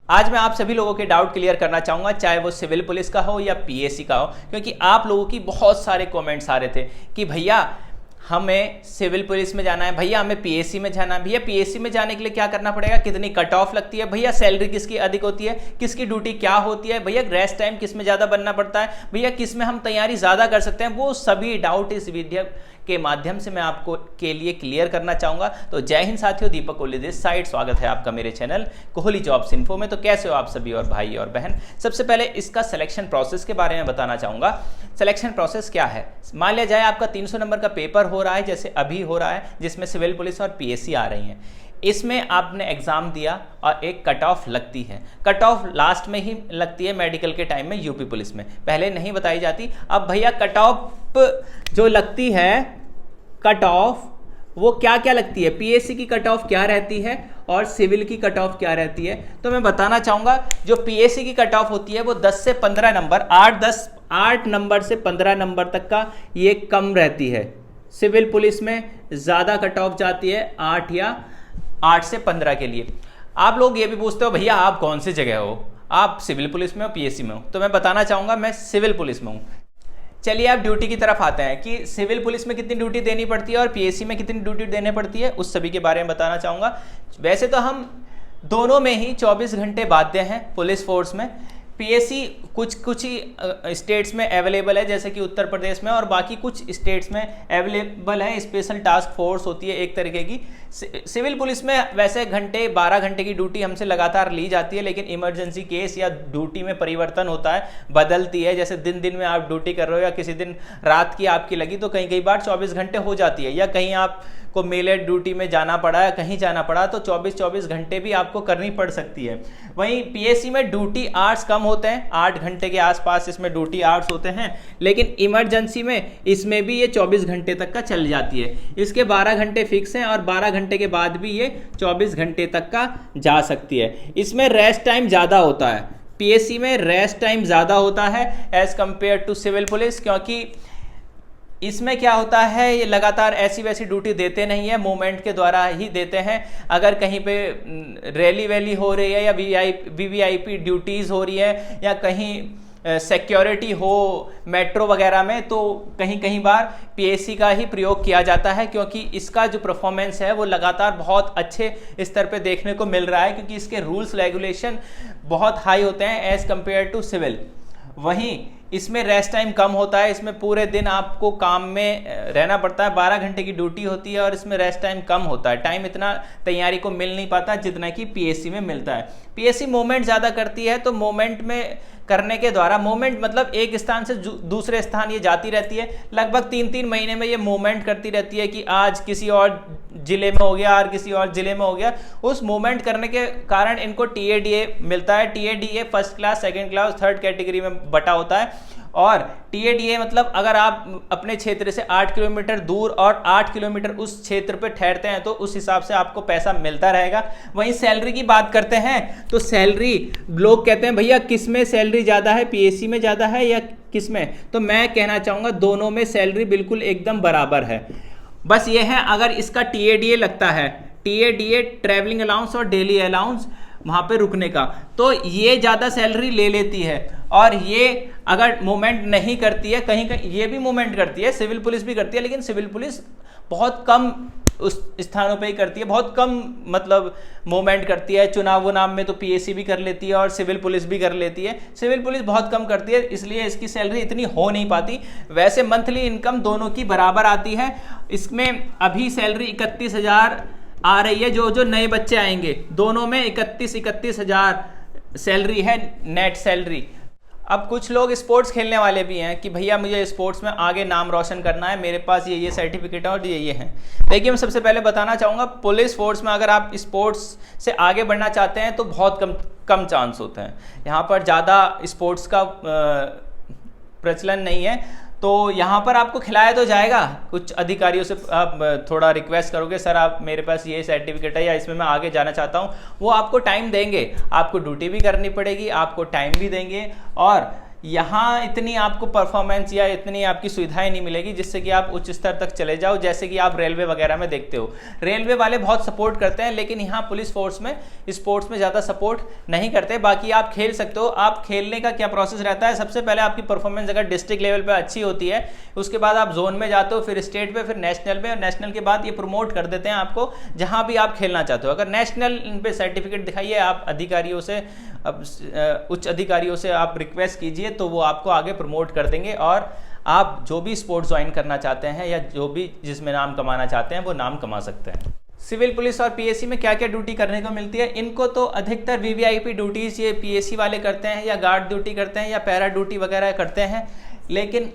आज मैं आप सभी लोगों के डाउट क्लियर करना चाहूँगा, चाहे वो सिविल पुलिस का हो या पीएससी का हो, क्योंकि आप लोगों की बहुत सारे कमेंट्स आ रहे थे कि भैया हमें सिविल पुलिस में जाना है, भैया हमें पीएससी में जाना है, भैया पीएससी में जाने के लिए क्या करना पड़ेगा, कितनी कट ऑफ लगती है, भैया सैलरी किसकी अधिक होती है, किसकी ड्यूटी क्या होती है, भैया रेस्ट टाइम किस में ज़्यादा बनना पड़ता है, भैया किस में हम तैयारी ज़्यादा कर सकते हैं। वो सभी डाउट इस वीडियो के माध्यम से मैं आपको के लिए क्लियर करना चाहूँगा। तो जय हिंद साथियों, दीपक कोहली दिस साइड, स्वागत है आपका मेरे चैनल कोहली जॉब्स इन्फो में। तो कैसे हो आप सभी और भाई और बहन। सबसे पहले इसका सिलेक्शन प्रोसेस के बारे में बताना चाहूँगा। सिलेक्शन प्रोसेस क्या है, मान लिया जाए आपका 300 नंबर का पेपर हो रहा है, जैसे अभी हो रहा है, जिसमें सिविल पुलिस और पीएससी आ रही हैं। इसमें आपने एग्जाम दिया और एक कट ऑफ लगती है। कट ऑफ लास्ट में ही लगती है मेडिकल के टाइम में, यूपी पुलिस में पहले नहीं बताई जाती। अब भैया कट ऑफ जो लगती है, कट ऑफ वो क्या क्या लगती है, पीएससी की कट ऑफ क्या रहती है और सिविल की कट ऑफ क्या रहती है। तो मैं बताना चाहूँगा, जो पीएससी की कट ऑफ होती है वो 10 से 15 नंबर, 8 नंबर से 15 नंबर तक का ये कम रहती है। सिविल पुलिस में ज़्यादा कट ऑफ जाती है 8 से 15 के लिए। आप लोग ये भी पूछते हो भैया आप कौन सी जगह हो, आप सिविल पुलिस में हो पीएससी में हो। तो मैं बताना चाहूँगा मैं सिविल पुलिस में हूँ। चलिए आप ड्यूटी की तरफ आते हैं कि सिविल पुलिस में कितनी ड्यूटी देनी पड़ती है और पीएससी में कितनी ड्यूटी देनी पड़ती है, उस सभी के बारे में बताना चाहूँगा। वैसे तो हम दोनों में ही 24 घंटे बाध्य हैं पुलिस फोर्स में। पीएससी कुछ ही स्टेट्स में अवेलेबल है, जैसे कि उत्तर प्रदेश में, और बाकी कुछ स्टेट्स में अवेलेबल है। स्पेशल टास्क फोर्स होती है एक तरीके की। सिविल पुलिस में वैसे 12 घंटे की ड्यूटी हमसे लगातार ली जाती है, लेकिन इमरजेंसी केस या ड्यूटी में परिवर्तन होता है, बदलती है। जैसे दिन में आप ड्यूटी कर रहे हो या किसी दिन रात की आपकी लगी तो कई बार 24 घंटे हो जाती है, या कहीं आप को मेले ड्यूटी में जाना पड़ा है, कहीं जाना पड़ा तो 24 घंटे भी आपको करनी पड़ सकती है। वहीं पीएससी में ड्यूटी आवर्स कम होते हैं, 8 घंटे के आसपास इसमें ड्यूटी आवर्स होते हैं, लेकिन इमरजेंसी में इसमें भी ये 24 घंटे तक का चल जाती है। इसके 12 घंटे फिक्स हैं और 12 घंटे के बाद भी ये 24 घंटे तक का जा सकती है। इसमें रेस्ट टाइम ज़्यादा होता है, पीएससी में रेस्ट टाइम ज़्यादा होता है as compare to civil police, क्योंककि इसमें क्या होता है, ये लगातार ऐसी वैसी ड्यूटी देते नहीं है, मूवमेंट के द्वारा ही देते हैं। अगर कहीं पे रैली हो रही है या वीवीआईपी ड्यूटीज़ हो रही है या कहीं सिक्योरिटी हो मेट्रो वगैरह में, तो कहीं बार पीएससी का ही प्रयोग किया जाता है, क्योंकि इसका जो परफॉर्मेंस है वो लगातार बहुत अच्छे स्तर पे देखने को मिल रहा है, क्योंकि इसके रूल्स रेगुलेशन बहुत हाई होते हैं एज़ कंपेयर टू सिविल। वहीं इसमें रेस्ट टाइम कम होता है, इसमें पूरे दिन आपको काम में रहना पड़ता है, 12 घंटे की ड्यूटी होती है और इसमें रेस्ट टाइम कम होता है। टाइम इतना तैयारी को मिल नहीं पाता जितना कि पीएससी में मिलता है। पीएससी मूवमेंट ज़्यादा करती है, तो मूवमेंट में करने के द्वारा, मूवमेंट मतलब एक स्थान से दूसरे स्थान ये जाती रहती है, लगभग 3 महीने में ये मूवमेंट करती रहती है कि आज किसी और जिले में हो गया और किसी और जिले में हो गया। उस मूवमेंट करने के कारण इनको टीएडीए मिलता है। TADA first class, second class, third category में बटा होता है। और टीएडीए मतलब अगर आप अपने क्षेत्र से 8 किलोमीटर दूर और 8 किलोमीटर उस क्षेत्र पे ठहरते हैं तो उस हिसाब से आपको पैसा मिलता रहेगा। वहीं सैलरी की बात करते हैं तो सैलरी, लोग कहते हैं भैया किस में सैलरी ज़्यादा है, पीएससी में ज़्यादा है या किस में, तो मैं कहना चाहूँगा दोनों में सैलरी बिल्कुल एकदम बराबर है। बस ये है, अगर इसका टीएडीए लगता है, टीएडीए ट्रैवलिंग अलाउंस और डेली अलाउंस वहाँ पे रुकने का, तो ये ज़्यादा सैलरी ले लेती है। और ये अगर मूवमेंट नहीं करती है, कहीं ये भी मूवमेंट करती है, सिविल पुलिस भी करती है, लेकिन सिविल पुलिस बहुत कम उस स्थानों पे ही करती है, बहुत कम मतलब मूवमेंट करती है। चुनाव में तो पीएससी भी कर लेती है और सिविल पुलिस भी कर लेती है, सिविल पुलिस बहुत कम करती है, इसलिए इसकी सैलरी इतनी हो नहीं पाती। वैसे मंथली इनकम दोनों की बराबर आती है। इसमें अभी सैलरी 31,000 आ रही है, जो नए बच्चे आएंगे दोनों में 31,000 सैलरी है, नेट सैलरी। अब कुछ लोग स्पोर्ट्स खेलने वाले भी हैं कि भैया मुझे स्पोर्ट्स में आगे नाम रोशन करना है, मेरे पास ये सर्टिफिकेट है और ये हैं। देखिए मैं सबसे पहले बताना चाहूँगा, पुलिस फोर्स में अगर आप स्पोर्ट्स से आगे बढ़ना चाहते हैं तो बहुत कम चांस होते हैं। यहाँ पर ज़्यादा स्पोर्ट्स का प्रचलन नहीं है, तो यहाँ पर आपको खिलाया तो जाएगा। कुछ अधिकारियों से आप थोड़ा रिक्वेस्ट करोगे, सर आप मेरे पास ये सर्टिफिकेट है या इसमें मैं आगे जाना चाहता हूँ, वो आपको टाइम देंगे, आपको ड्यूटी भी करनी पड़ेगी, आपको टाइम भी देंगे और यहाँ इतनी आपको परफॉर्मेंस या इतनी आपकी सुविधाएं नहीं मिलेगी जिससे कि आप उच्च स्तर तक चले जाओ, जैसे कि आप रेलवे वगैरह में देखते हो। रेलवे वाले बहुत सपोर्ट करते हैं, लेकिन यहाँ पुलिस फोर्स में स्पोर्ट्स में ज़्यादा सपोर्ट नहीं करते। बाकी आप खेल सकते हो। आप खेलने का क्या प्रोसेस रहता है, सबसे पहले आपकी परफॉर्मेंस अगर डिस्ट्रिक्ट लेवल पर अच्छी होती है, उसके बाद आप जोन में जाते हो, फिर स्टेट पे, फिर नेशनल में, और नेशनल के बाद ये प्रमोट कर देते हैं आपको जहाँ भी आप खेलना चाहते हो। अगर नेशनल इन पे सर्टिफिकेट दिखाइए आप अधिकारियों से, उच्च अधिकारियों से आप रिक्वेस्ट कीजिए तो वो आपको आगे प्रमोट कर देंगे, और आप जो भी स्पोर्ट्स ज्वाइन करना चाहते हैं या जो भी जिसमें नाम कमाना चाहते हैं वो नाम कमा सकते हैं। सिविल पुलिस और पीएससी में क्या क्या ड्यूटी करने को मिलती है, इनको तो अधिकतर वीवीआईपी ड्यूटीज़ ये पीएससी वाले करते हैं, या गार्ड ड्यूटी करते हैं, या पैरा ड्यूटी वगैरह करते हैं। लेकिन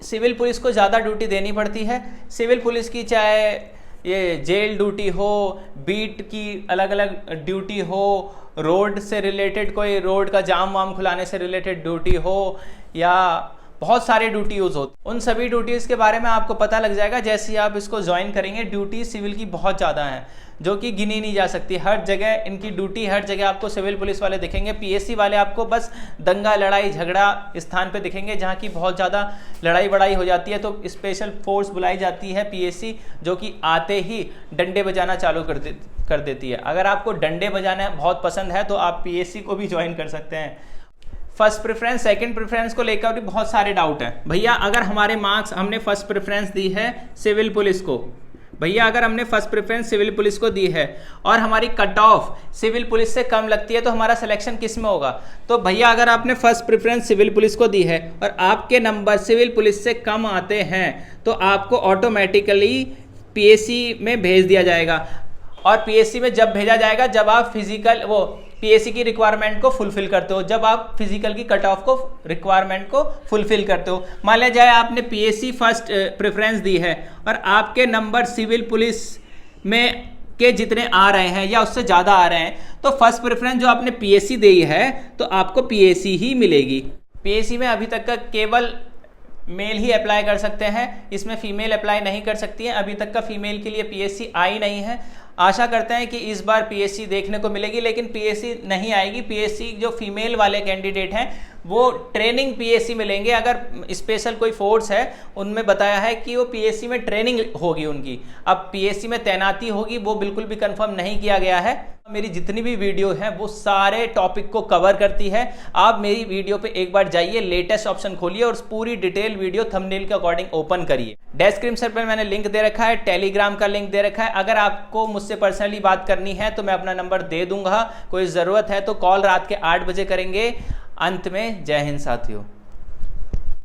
सिविल पुलिस को ज़्यादा ड्यूटी देनी पड़ती है। सिविल पुलिस की चाहे ये जेल ड्यूटी हो, बीट की अलग अलग ड्यूटी हो, रोड से रिलेटेड कोई रोड का जाम वाम खुलाने से रिलेटेड ड्यूटी हो, या बहुत सारे ड्यूटी यूज़ होती, उन सभी ड्यूटीज़ के बारे में आपको पता लग जाएगा जैसे ही आप इसको ज्वाइन करेंगे। ड्यूटी सिविल की बहुत ज़्यादा हैं जो कि गिनी नहीं जा सकती। हर जगह इनकी ड्यूटी, हर जगह आपको सिविल पुलिस वाले दिखेंगे। पीएससी वाले आपको बस दंगा लड़ाई झगड़ा स्थान पे दिखेंगे जहाँ की बहुत ज़्यादा लड़ाई बड़ाई हो जाती है, तो स्पेशल फोर्स बुलाई जाती है पीएससी, जो कि आते ही डंडे बजाना चालू कर देती है। अगर आपको डंडे बजाना बहुत पसंद है तो आप पीएससी को भी ज्वाइन कर सकते हैं। फर्स्ट प्रेफरेंस सेकंड प्रेफरेंस को लेकर भी बहुत सारे डाउट हैं। भैया अगर हमारे मार्क्स, हमने फर्स्ट प्रेफरेंस दी है सिविल पुलिस को, भैया अगर हमने फर्स्ट प्रेफरेंस सिविल पुलिस को दी है और हमारी कट ऑफ सिविल पुलिस से कम लगती है तो हमारा सिलेक्शन किस में होगा। तो भैया अगर आपने फर्स्ट प्रेफरेंस सिविल पुलिस को दी है और आपके नंबर सिविल पुलिस से कम आते हैं तो आपको ऑटोमेटिकली पीएससी में भेज दिया जाएगा। और पीएससी में जब भेजा जाएगा जब आप फिजिकल वो पीएससी की रिक्वायरमेंट को फुलफिल करते हो, जब आप फिजिकल की कट ऑफ को रिक्वायरमेंट को फुलफिल करते हो। मान लिया जाए आपने पीएससी फर्स्ट प्रेफरेंस दी है और आपके नंबर सिविल पुलिस में के जितने आ रहे हैं या उससे ज़्यादा आ रहे हैं, तो फर्स्ट प्रेफरेंस जो आपने पीएससी दी है तो आपको पीएससी ही मिलेगी। पीएससी में अभी तक का केवल मेल ही अप्लाई कर सकते हैं, इसमें फीमेल अप्लाई नहीं कर सकती है। अभी तक का फीमेल के लिए पीएससी आई नहीं है। आशा करते हैं कि इस बार पीएससी देखने को मिलेगी, लेकिन पीएससी नहीं आएगी। पीएससी जो फीमेल वाले कैंडिडेट हैं वो ट्रेनिंग पीएससी में लेंगे। अगर स्पेशल कोई फोर्स है उनमें बताया है कि वो पीएससी में ट्रेनिंग होगी उनकी, अब पीएससी में तैनाती होगी वो बिल्कुल भी कंफर्म नहीं किया गया है। मेरी जितनी भी वीडियो है वो सारे टॉपिक को कवर करती है। आप मेरी वीडियो पे एक बार जाइए, लेटेस्ट ऑप्शन खोलिए और पूरी डिटेल वीडियो थंबनेल के अकॉर्डिंग ओपन करिए। डिस्क्रिप्शन पर मैंने लिंक दे रखा है, टेलीग्राम का लिंक दे रखा है। अगर आपको मुझसे पर्सनली बात करनी है तो मैं अपना नंबर दे दूंगा, कोई ज़रूरत है तो कॉल रात के 8 बजे करेंगे। अंत में जय हिंद साथियों।